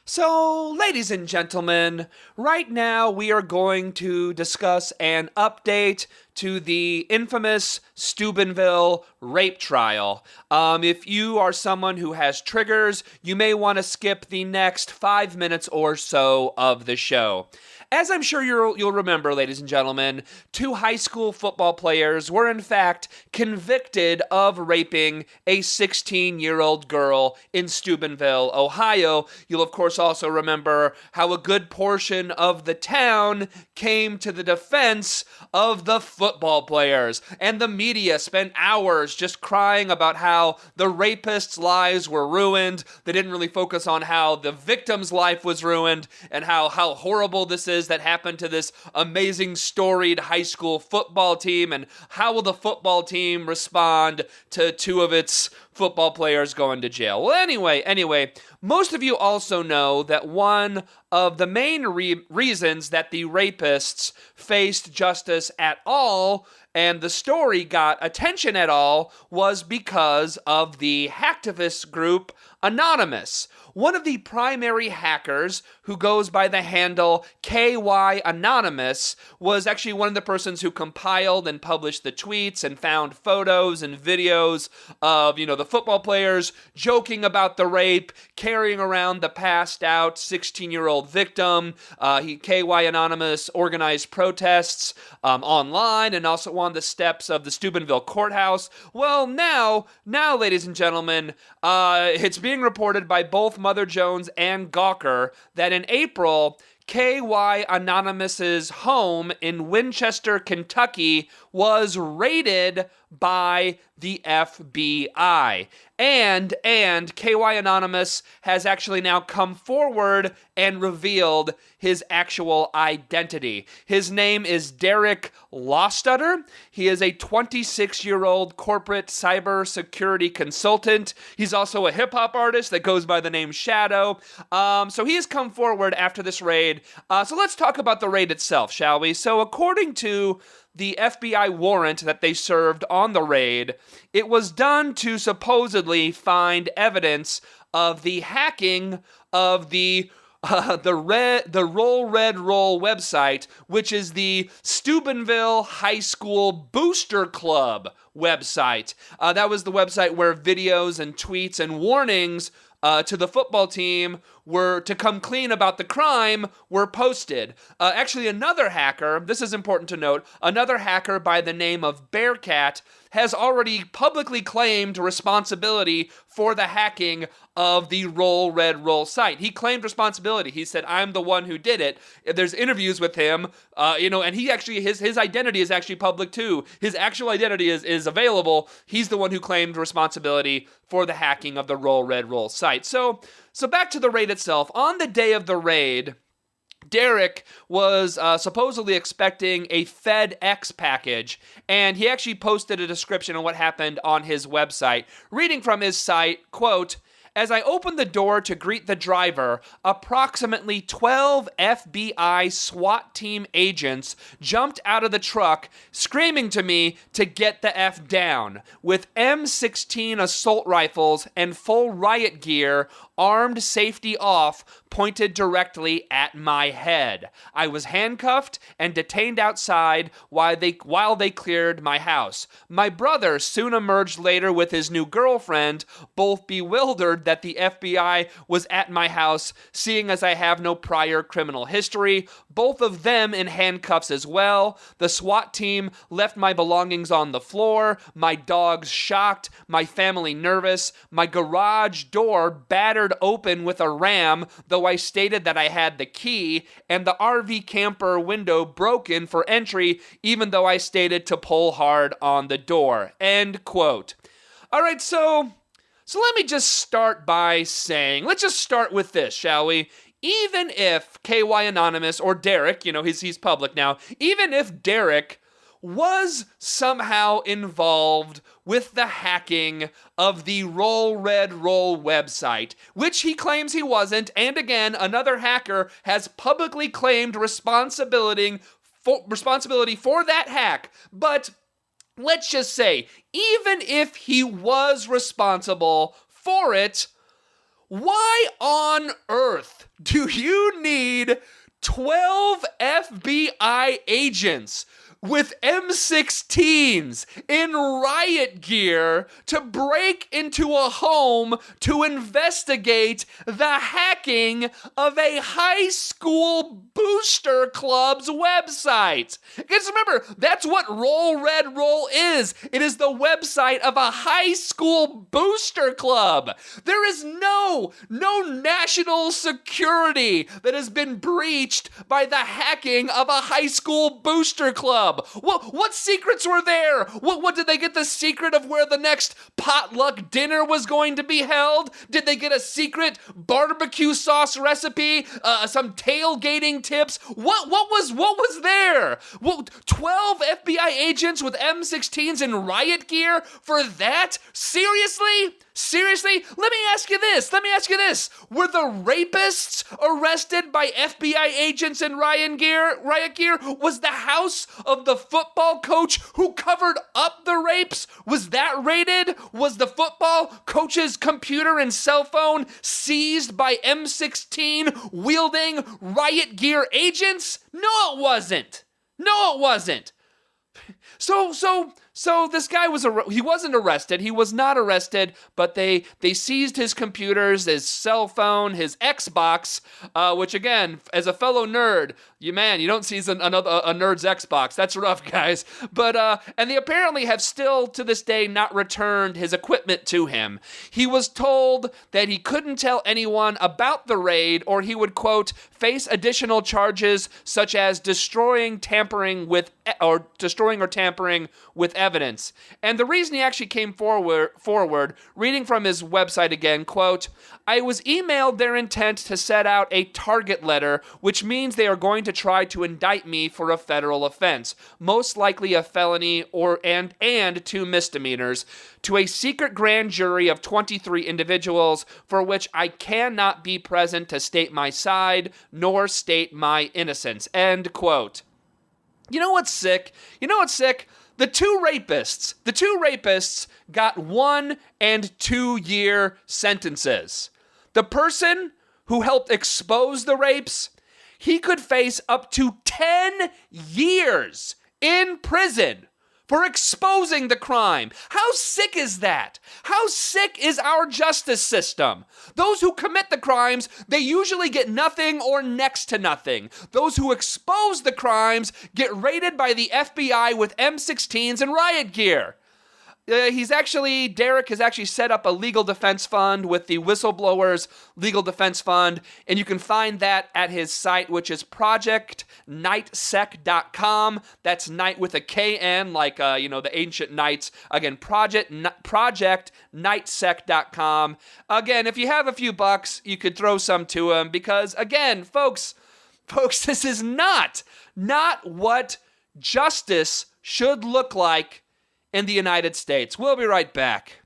So, ladies and gentlemen, right now we are going to discuss an update to the infamous Steubenville rape trial. If you are someone who has triggers, you may want to skip the next 5 minutes or so of the show. As I'm sure you'll remember, ladies and gentlemen, two high school football players were in fact convicted of raping a 16-year-old girl in Steubenville, Ohio. You'll of course also remember how a good portion of the town came to the defense of the football players, and the media spent hours just crying about how the rapists' lives were ruined. They didn't really focus on how the victim's life was ruined and how horrible this is that happened to this amazing storied high school football team, and how will the football team respond to two of its football players going to jail. Well, anyway, most of you also know that one of the main reasons that the rapists faced justice at all and the story got attention at all was because of the hacktivist group Anonymous. One of the primary hackers, who goes by the handle KY Anonymous, was actually one of the persons who compiled and published the tweets and found photos and videos of, the football players joking about the rape, carrying around the passed out 16-year-old victim. KY Anonymous organized protests online and also on the steps of the Steubenville courthouse. Well, now, ladies and gentlemen, it's being reported by both Mother Jones and Gawker that in April, KY Anonymous's home in Winchester, Kentucky was raided by the FBI. And KY Anonymous has actually now come forward and revealed his actual identity. His name is Derek Lawstutter. He is a 26-year-old corporate cybersecurity consultant. He's also a hip-hop artist that goes by the name Shadow. So he has come forward after this raid. So let's talk about the raid itself, shall we? So according to the FBI warrant that they served on the raid, it was done to supposedly find evidence of the hacking of the Roll Red Roll website, which is the Steubenville High School Booster Club website. That was the website where videos and tweets and warnings to the football team were to come clean about the crime were posted. Actually, another hacker, this is important to note, another hacker by the name of Bearcat has already publicly claimed responsibility for the hacking of the Roll Red Roll site. He claimed responsibility. He said, "I'm the one who did it." There's interviews with him, and he actually, his identity is actually public too. His actual identity is available. He's the one who claimed responsibility for the hacking of the Roll Red Roll site. So back to the raid itself. On the day of the raid, Derek was supposedly expecting a FedEx package, and he actually posted a description of what happened on his website. Reading from his site, quote, "As I opened the door to greet the driver, approximately 12 FBI SWAT team agents jumped out of the truck, screaming to me to get the F down. With M16 assault rifles and full riot gear, armed safety off, pointed directly at my head. I was handcuffed and detained outside while they cleared my house. My brother soon emerged later with his new girlfriend, both bewildered that the FBI was at my house, seeing as I have no prior criminal history, both of them in handcuffs as well. The SWAT team left my belongings on the floor, my dogs shocked, my family nervous, my garage door battered open with a ram, though I stated that I had the key, and the RV camper window broken for entry, even though I stated to pull hard on the door." End quote. All right, so let me just start by saying, let's just start with this, shall we? Even if KY Anonymous, or Derek, he's public now, even if Derek was somehow involved with the hacking of the Roll Red Roll website, which he claims he wasn't, and again, another hacker has publicly claimed responsibility for that hack, but let's just say, even if he was responsible for it, why on earth Do you need 12 FBI agents with M16s in riot gear to break into a home to investigate the hacking of a high school booster club's website? Because remember, that's what Roll Red Roll is. It is the website of a high school booster club. There is no national security that has been breached by the hacking of a high school booster club. What secrets were there? What did they get the secret of where the next potluck dinner was going to be held? Did they get a secret barbecue sauce recipe? Some tailgating tips? What was there? 12 FBI agents with M16s in riot gear for that? Seriously? Let me ask you this. Were the rapists arrested by FBI agents in riot gear? Was the house of the football coach who covered up the rapes, was that raided? Was the football coach's computer and cell phone seized by M16 wielding riot gear agents? No, it wasn't. So this guy he wasn't arrested. He was not arrested, but they seized his computers, his cell phone, his Xbox, which again, as a fellow nerd, you don't seize a nerd's Xbox. That's rough, guys. But and they apparently have still to this day not returned his equipment to him. He was told that he couldn't tell anyone about the raid, or he would, quote, face additional charges such as destroying or tampering with evidence. And the reason he actually came forward, reading from his website again, quote, I was emailed their intent to set out a target letter, which means they are going to try to indict me for a federal offense, most likely a felony and 2 misdemeanors, to a secret grand jury of 23 individuals for which I cannot be present to state my side nor state my innocence, end quote. You know what's sick? The two rapists got 1 and 2 year sentences. The person who helped expose the rapes, he could face up to 10 years in prison for exposing the crime. How sick is that? How sick is our justice system? Those who commit the crimes, they usually get nothing or next to nothing. Those who expose the crimes get raided by the FBI with M16s and riot gear. Derek has actually set up a legal defense fund with the Whistleblowers Legal Defense Fund, and you can find that at his site, which is projectnightsec.com. That's night with a K-N, like, the ancient knights. Again, projectnightsec.com. Again, if you have a few bucks, you could throw some to him, because, again, folks, this is not what justice should look like in the United States. We'll be right back.